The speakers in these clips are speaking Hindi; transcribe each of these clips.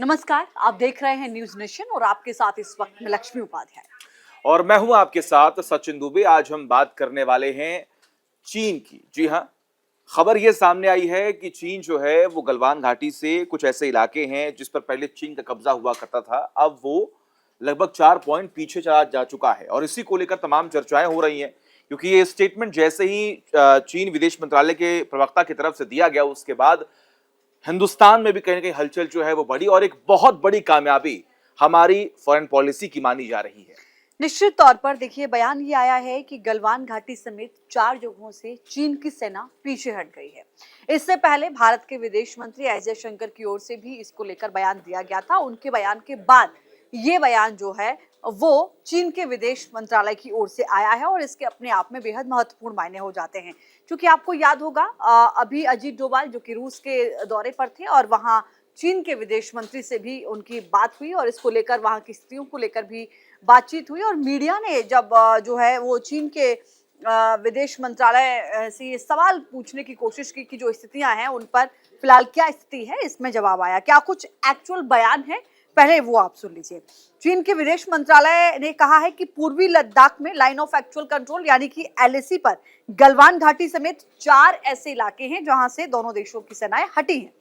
नमस्कार, आप देख रहे हैं न्यूज नेशन और आपके साथ इस वक्त मैं लक्ष्मी उपाध्याय। और मैं हूं आपके साथ सचिन दुबे। आज हम बात करने वाले हैं चीन की। जी हां, खबर ये सामने आई है कि चीन जो है वो गलवान घाटी से कुछ ऐसे इलाके हैं जिस पर पहले चीन का कब्जा हुआ करता था, अब वो लगभग 4 पॉइंट पीछे चला जा चुका है और इसी को लेकर तमाम चर्चाएं हो रही हैं। क्योंकि ये स्टेटमेंट जैसे ही चीन विदेश मंत्रालय के प्रवक्ता की तरफ से दिया गया, उसके बाद हिंदुस्तान में भी कहीं ना कहीं हलचल जो है वो बढ़ी और एक बहुत बड़ी कामयाबी हमारी फॉरेन पॉलिसी की मानी जा रही है। निश्चित तौर पर देखिए, बयान ये आया है कि गलवान घाटी समेत 4 जगहों से चीन की सेना पीछे हट गई है। इससे पहले भारत के विदेश मंत्री एस जयशंकर की ओर से भी इसको लेकर बयान दिया गया था। उनके बयान के बाद ये बयान जो है वो चीन के विदेश मंत्रालय की ओर से आया है और इसके अपने आप में बेहद महत्वपूर्ण मायने हो जाते हैं। क्योंकि आपको याद होगा, अभी अजीत डोभाल जो कि रूस के दौरे पर थे और वहां चीन के विदेश मंत्री से भी उनकी बात हुई और इसको लेकर वहां की स्थितियों को लेकर भी बातचीत हुई। और मीडिया ने जब जो है वो चीन के विदेश मंत्रालय से ये सवाल पूछने की कोशिश की कि जो स्थितियां हैं उन पर फिलहाल क्या स्थिति है, इसमें जवाब आया। क्या कुछ एक्चुअल बयान है, पहले वो आप सुन लीजिए। चीन के विदेश मंत्रालय ने कहा है कि पूर्वी लद्दाख में लाइन ऑफ एक्चुअल कंट्रोल यानी कि एलएसी पर गलवान घाटी समेत 4 ऐसे इलाके हैं जहां से दोनों देशों की सेनाएं हटी हैं।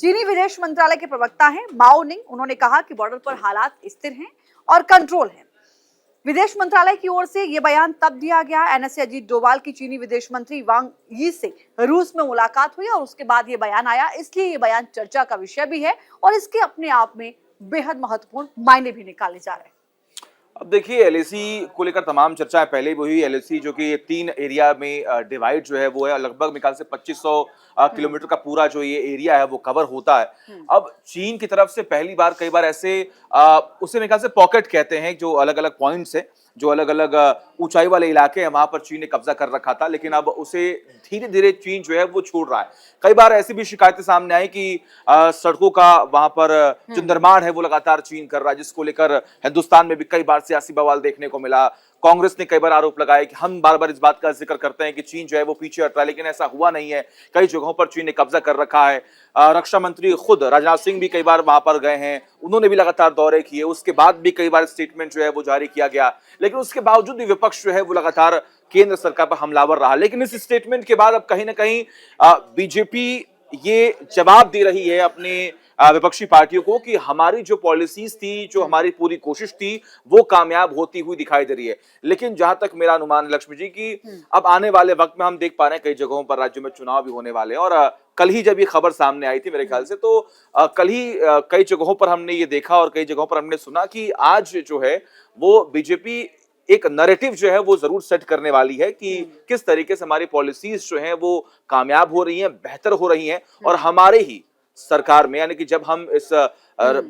चीनी विदेश मंत्रालय के प्रवक्ता हैं माओ निंग, उन्होंने कहा कि बॉर्डर पर हालात स्थिर हैं और कंट्रोल है। विदेश मंत्रालय की ओर से यह बयान तब दिया गया एनएसए अजीत डोभाल की चीनी विदेश मंत्री वांग यी से रूस में मुलाकात हुई और उसके बाद यह बयान आया, इसलिए यह बयान चर्चा का विषय भी है और इसके अपने आप में बेहद महत्वपूर्ण मायने भी निकाले जा रहे हैं। अब देखिए, एलएसी को लेकर तमाम चर्चाएं पहले भी हुई। एलएसी जो कि 3 एरिया में डिवाइड जो है वो है, लगभग मेरे ख्याल से 2500 किलोमीटर का पूरा जो ये एरिया है वो कवर होता है। अब चीन की तरफ से पहली बार कई बार ऐसे उसे मेरे ख्याल से पॉकेट कहते हैं, जो अलग अलग पॉइंट्स है, जो अलग अलग ऊंचाई वाले इलाके हैं, वहां पर चीन ने कब्जा कर रखा था। लेकिन अब उसे धीरे धीरे चीन जो है वो छोड़ रहा है। कई बार ऐसी भी शिकायतें सामने आई कि सड़कों का वहां पर जो निर्माण है वो लगातार चीन कर रहा है, जिसको लेकर हिंदुस्तान में भी कई बार सियासी बवाल देखने को मिला। कांग्रेस ने कई बार आरोप लगाया कि हम बार बार इस बात का जिक्र करते हैं कि चीन जो है वो पीछे हट रहा है, लेकिन ऐसा हुआ नहीं है। कई जगहों पर चीन ने कब्जा कर रखा है। रक्षा मंत्री खुद राजनाथ सिंह भी कई बार वहां पर गए हैं, उन्होंने भी लगातार दौरे किए। उसके बाद भी कई बार स्टेटमेंट जो है वो जारी किया गया, लेकिन उसके बावजूद भी विपक्ष जो है वो लगातार केंद्र सरकार पर हमलावर रहा। लेकिन इस स्टेटमेंट के बाद अब कहीं ना कहीं बीजेपी ये जवाब दे रही है अपने विपक्षी पार्टियों को कि हमारी जो पॉलिसीज थी, जो हमारी पूरी कोशिश थी, वो कामयाब होती हुई दिखाई दे रही है। लेकिन जहां तक मेरा अनुमान लक्ष्मी जी की अब आने वाले वक्त में हम देख पा रहे हैं कई जगहों पर राज्यों में चुनाव भी होने वाले हैं। और कल ही जब ये खबर सामने आई थी मेरे ख्याल से, तो कल ही कई जगहों पर हमने ये देखा और कई जगहों पर हमने सुना कि आज जो है वो बीजेपी एक नैरेटिव जो है वो जरूर सेट करने वाली है कि किस तरीके से हमारी पॉलिसीज जो हैं वो कामयाब हो रही हैं, बेहतर हो रही हैं। और हमारे ही सरकार में, यानी कि जब हम इस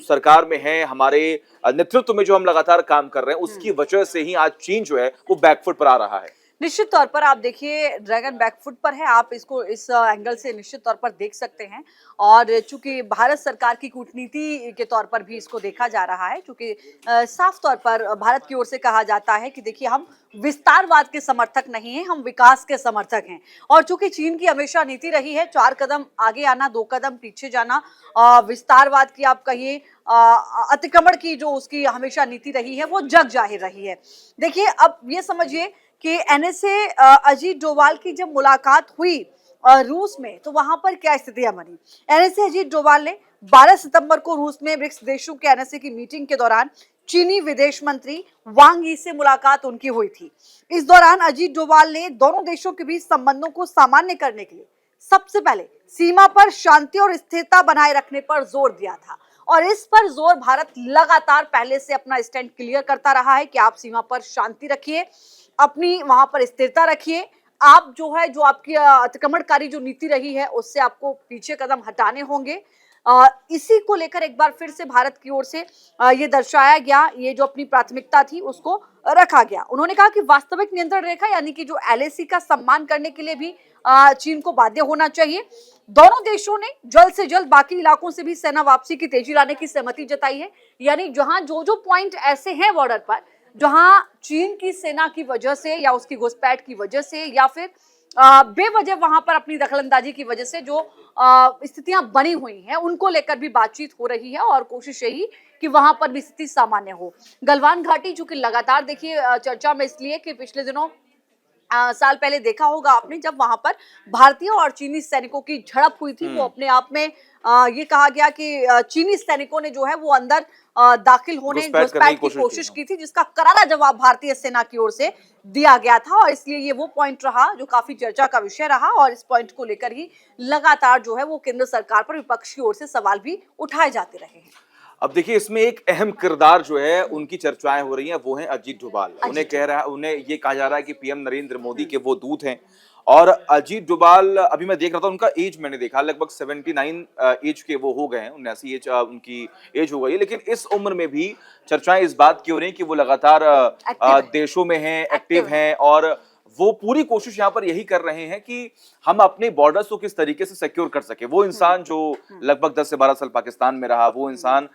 सरकार में हैं, हमारे नेतृत्व में जो हम लगातार काम कर रहे हैं, उसकी वजह से ही आज चीन जो है वो बैकफुट पर आ रहा है। निश्चित तौर पर आप देखिए, ड्रैगन बैकफुट पर है, आप इसको इस एंगल से निश्चित तौर पर देख सकते हैं। और चूंकि भारत सरकार की कूटनीति के तौर पर भी इसको देखा जा रहा है, क्योंकि साफ तौर पर भारत की ओर से कहा जाता है कि देखिए, हम विस्तारवाद के समर्थक नहीं हैं, हम विकास के समर्थक हैं। और चूंकि चीन की हमेशा नीति रही है 4 कदम आगे आना, 2 कदम पीछे जाना, विस्तारवाद की आप कहिए, अतिक्रमण की जो उसकी हमेशा नीति रही है वो जग जाहिर रही है। देखिए, अब ये समझिए कि एनएसए अजीत डोभाल की जब मुलाकात हुई रूस में, तो वहां पर क्या स्थितियां बनी। एनएसए अजीत डोभाल ने 12 सितंबर को रूस में ब्रिक्स देशों के एनएसए की मीटिंग के दौरान चीनी विदेश मंत्री वांग यी से मुलाकात उनकी हुई थी। इस दौरान अजीत डोभाल ने दोनों देशों के बीच संबंधों को सामान्य करने के लिए सबसे पहले सीमा पर शांति और स्थिरता बनाए रखने पर जोर दिया था। और इस पर जोर भारत लगातार पहले से अपना स्टैंड क्लियर करता रहा है कि आप सीमा पर शांति रखिए, अपनी वहां पर स्थिरता रखिए। आप जो है, जो आपकी अतिक्रमणकारी जो नीति रही है, उससे आपको पीछे कदम हटाने होंगे। इसी को लेकर एक बार फिर से भारत की ओर से ये दर्शाया गया, ये जो अपनी प्राथमिकता थी उसको रखा गया। उन्होंने कहा कि वास्तविक नियंत्रण रेखा यानी कि जो एलएसी का सम्मान करने के लिए भी चीन को बाध्य होना चाहिए। दोनों देशों ने जल्द से जल्द बाकी इलाकों से भी सेना वापसी की तेजी लाने की सहमति जताई है। यानी जहां जो जो पॉइंट ऐसे हैं बॉर्डर पर, जहां चीन की सेना की वजह से या उसकी घुसपैठ की वजह से या फिर बेवजह वहां पर अपनी दखलंदाजी की वजह से जो स्थितियां बनी हुई हैं उनको लेकर भी बातचीत हो रही है और कोशिश यही कि वहां पर भी स्थिति सामान्य हो। गलवान घाटी जो कि लगातार देखिए चर्चा में इसलिए कि पिछले दिनों साल पहले देखा होगा आपने जब वहां पर भारतीय और चीनी सैनिकों की झड़प हुई थी, वो अपने आप में ये कहा गया कि चीनी सैनिकों ने जो है वो अंदर दाखिल होने घुसपैठ की कोशिश की थी, जिसका करारा जवाब भारतीय सेना की ओर से दिया गया था और इसलिए ये वो पॉइंट रहा जो काफी चर्चा का विषय रहा और इस पॉइंट को लेकर ही लगातार जो है वो केंद्र सरकार पर विपक्ष की ओर से सवाल भी उठाए जाते रहे हैं। अब देखिए इसमें एक अहम किरदार जो है उनकी चर्चाएं हो रही हैं वो हैं अजीत डोभाल। उन्हें ये कहा जा रहा है कि पीएम नरेंद्र मोदी के वो दूत हैं और अजीत डोभाल अभी मैं देख रहा था उनका एज मैंने देखा लगभग 79 एज के वो हो गए हैं, 79 एज उनकी एज हो गई है। लेकिन इस उम्र में भी चर्चाएं इस बात की हो रही हैं कि वो लगातार देशों में हैं, एक्टिव हैं और वो पूरी कोशिश यहाँ पर यही कर रहे हैं कि हम अपने बॉर्डर्स को किस तरीके से सिक्योर कर सके। वो इंसान जो लगभग 10 से 12 साल पाकिस्तान में रहा, वो इंसान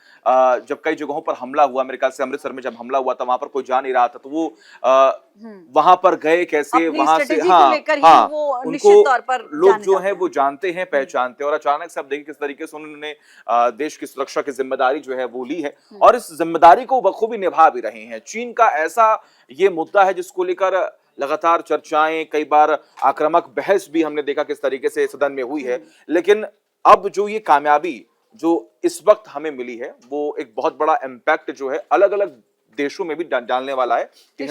जब कई जगहों पर हमला हुआ, मेरे ख्याल से अमृतसर में जब हमला हुआ था वहां पर कोई जा नहीं रहा था, तो वो वहां पर गए कैसे, वहां से उनको लोग जो है वो जानते हैं, पहचानते हैं और अचानक से आप देखिए किस तरीके से उन्होंने देश की सुरक्षा की जिम्मेदारी जो है वो ली है और इस जिम्मेदारी को बखूबी निभा भी रहे हैं। चीन का ऐसा ये मुद्दा है जिसको लेकर लगातार चर्चाएं, कई बार आक्रामक बहस भी हमने देखा किस तरीके से सदन में हुई है। लेकिन अब जो ये कामयाबी जो इस वक्त हमें मिली है वो एक बहुत बड़ा इम्पैक्ट जो है अलग अलग देशों में भी डालने वाला है कि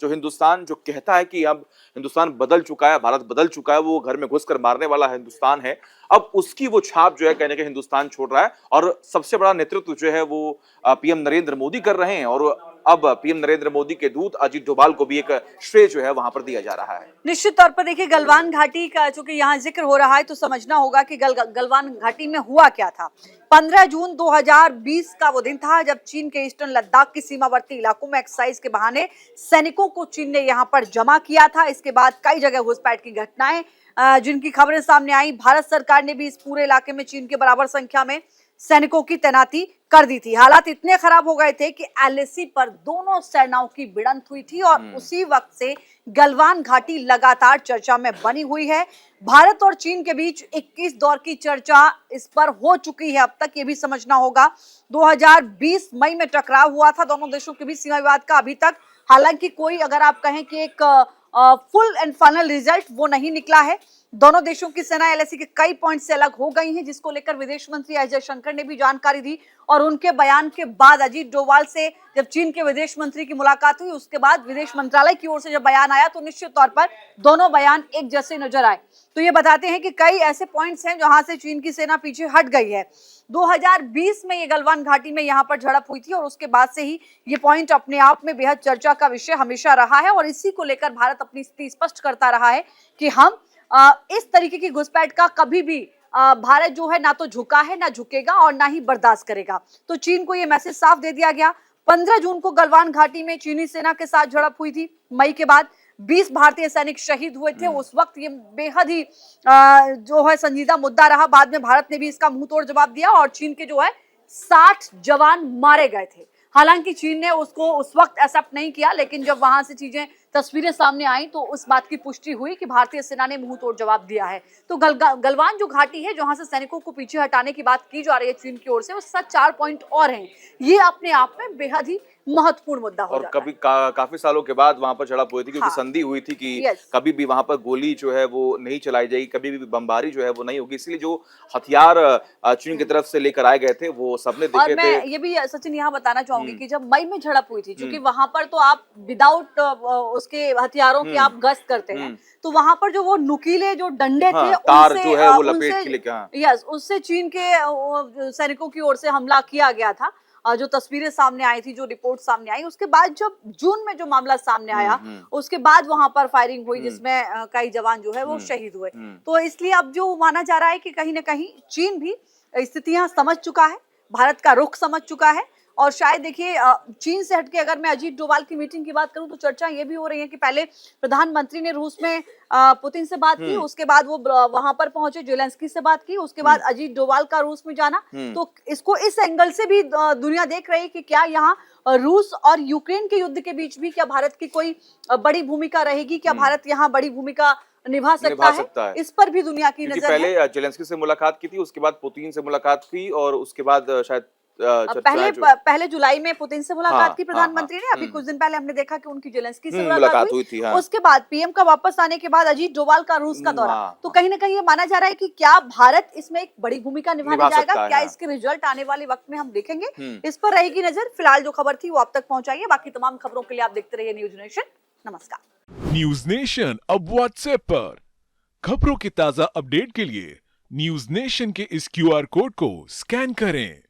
हिंदुस्तान जो कहता है कि अब हिंदुस्तान बदल चुका है, भारत बदल चुका है, वो घर में घुसकर मारने वाला हिंदुस्तान है, अब उसकी वो छाप जो है कहने के हिंदुस्तान छोड़ रहा है और सबसे बड़ा नेतृत्व जो है वो पीएम नरेंद्र मोदी कर रहे हैं और अब पीएम नरेंद्र मोदी के दूत अजीत डोभाल को भी एक श्रेय जो है वहां पर दिया जा रहा है। निश्चित तौर पर देखिए गलवान घाटी का चूंकि यहाँ जिक्र हो रहा है तो समझना होगा कि गलवान घाटी में हुआ क्या था। 15 जून 2020 का वो दिन था जब चीन के ईस्टर्न लद्दाख की सीमावर्ती इलाकों में एक्सरसाइज के बहाने सैनिकों को चीन ने यहाँ पर जमा किया था। इसके बाद कई जगह घुसपैठ की घटनाएं जिनकी खबरें सामने आई, भारत सरकार ने भी इस पूरे इलाके में चीन के बराबर संख्या में सैनिकों की तैनाती कर दी थी। हालात इतने खराब हो गए थे कि एलएसी पर दोनों सेनाओं की भिड़ंत हुई थी और उसी वक्त से गलवान घाटी लगातार चर्चा में बनी हुई है। भारत और चीन के बीच 21 दौर की चर्चा इस पर हो चुकी है अब तक, ये भी समझना होगा। 2020 मई में टकराव हुआ था दोनों देशों के बीच सीमा विवाद का। अभी तक हालांकि कोई अगर आप कहें कि एक फुल एंड फाइनल रिजल्ट वो नहीं निकला है। दोनों देशों की सेना एलएसी के कई पॉइंट से अलग हो गई हैं, जिसको लेकर विदेश मंत्री एस जयशंकर ने भी जानकारी दी और उनके बयान के बाद अजीत डोभाल से जब चीन के विदेश मंत्री की मुलाकात हुई उसके बाद विदेश मंत्रालय की ओर से जब बयान आया तो निश्चित तौर पर दोनों बयान एक जैसे नजर आए। तो ये बताते हैं कि कई ऐसे पॉइंट्स हैं जहां से चीन की सेना पीछे हट गई है। 2020 में ये गलवान घाटी में यहाँ पर झड़प हुई थी और उसके बाद से ही ये पॉइंट अपने आप में बेहद चर्चा का विषय हमेशा रहा है और इसी को लेकर भारत अपनी स्थिति स्पष्ट करता रहा है कि हम इस तरीके की घुसपैठ का कभी भी भारत जो है ना तो झुका है, ना झुकेगा और ना ही बर्दाश्त करेगा। तो चीन को यह मैसेज साफ दे दिया गया। 15 जून को गलवान घाटी में चीनी सेना के साथ झड़प हुई थी। मई के बाद 20 भारतीय सैनिक शहीद हुए थे। उस वक्त ये बेहद ही जो है संजीदा मुद्दा रहा। बाद में भारत ने भी इसका मुंह तोड़ जवाब दिया और चीन के जो है 60 जवान मारे गए थे। हालांकि चीन ने उसको उस वक्त एक्सेप्ट नहीं किया, लेकिन जब वहां से चीजें तस्वीरें सामने आई तो उस बात की पुष्टि हुई कि भारतीय सेना ने मुंह तोड़ जवाब दिया है। तो गलवान जो घाटी है जहां से सैनिकों को पीछे हटाने की बात की जा रही है चीन की ओर से, वो 4 पॉइंट और हैं। ये अपने आप में बेहद ही महत्वपूर्ण मुद्दा हो जाता है। काफी सालों के बाद वहां पर झड़प हुई थी क्योंकि संधि हुई थी कि कभी भी वहां पर गोली जो है वो नहीं चलाई जाएगी, कभी भी बमबारी जो है वो नहीं होगी। इसलिए जो हथियार चीन की तरफ से लेकर आए गए थे वो सबने देखे थे। और मैं ये भी सचिन यहाँ बताना चाहूंगी कि जब मई में झड़प हुई थी, क्योंकि वहां पर तो आप विदाउट उसके हथियारों की आप गश्त करते हैं, तो वहां पर जो वो नुकीले जो डंडे थे तार जो है वो लपेट के लेके उससे चीन के सैनिकों की ओर से हमला किया गया था। जो तस्वीरें सामने आई थी, जो रिपोर्ट सामने आई, उसके बाद जब जून में जो मामला सामने आया उसके बाद वहां पर फायरिंग हुई जिसमें कई जवान जो है वो शहीद हुए। तो इसलिए अब जो माना जा रहा है कि कहीं ना कहीं चीन भी स्थितियां समझ चुका है, भारत का रुख समझ चुका है और शायद देखिए चीन से हटके अगर मैं अजीत डोभाल की मीटिंग की बात करूं तो चर्चा ये भी हो रही है कि पहले प्रधानमंत्री ने रूस में पुतिन से बात की, उसके बाद वो वहां पर पहुंचे, जेलेंस्की से बात की, उसके बाद अजीत डोभाल का रूस में जाना। तो इसको इस एंगल से भी दुनिया देख रही है कि क्या यहाँ रूस और यूक्रेन के युद्ध के बीच भी क्या भारत की कोई बड़ी भूमिका रहेगी, क्या भारत यहाँ बड़ी भूमिका निभा निभा सकता सकता है। है, इस पर भी दुनिया की क्योंकि नजर है। पहले जेलेंस्की से मुलाकात की थी, उसके बाद पुतिन से मुलाकात की और उसके बाद शायद चर्चा जो पहले जुलाई में पुतिन से हाँ, मुलाकात की हाँ, हाँ। प्रधानमंत्री ने, अभी कुछ दिन पहले हमने देखा कि उनकी जेलेंस्की से मुलाकात मुलाकात हुई। हुई थी, हाँ। उसके बाद पीएम का वापस आने के बाद अजीत डोभाल का रूस का दौरा, हाँ, तो हाँ। कहीं ना कहीं ये माना जा रहा है कि क्या भारत इसमें एक बड़ी भूमिका निभाने निभा जाएगा, सकता है, क्या हाँ। इसके रिजल्ट आने वाले वक्त में हम देखेंगे, हम्म। इस पर रहेगी नजर। फिलहाल जो खबर थी वो आप तक पहुंचाइए, बाकी तमाम खबरों के लिए आप देखते रहिए न्यूज नेशन। नमस्कार। न्यूज नेशन अब व्हाट्सएप पर खबरों के ताजा अपडेट के लिए न्यूज नेशन के इस क्यूआर कोड को स्कैन करें।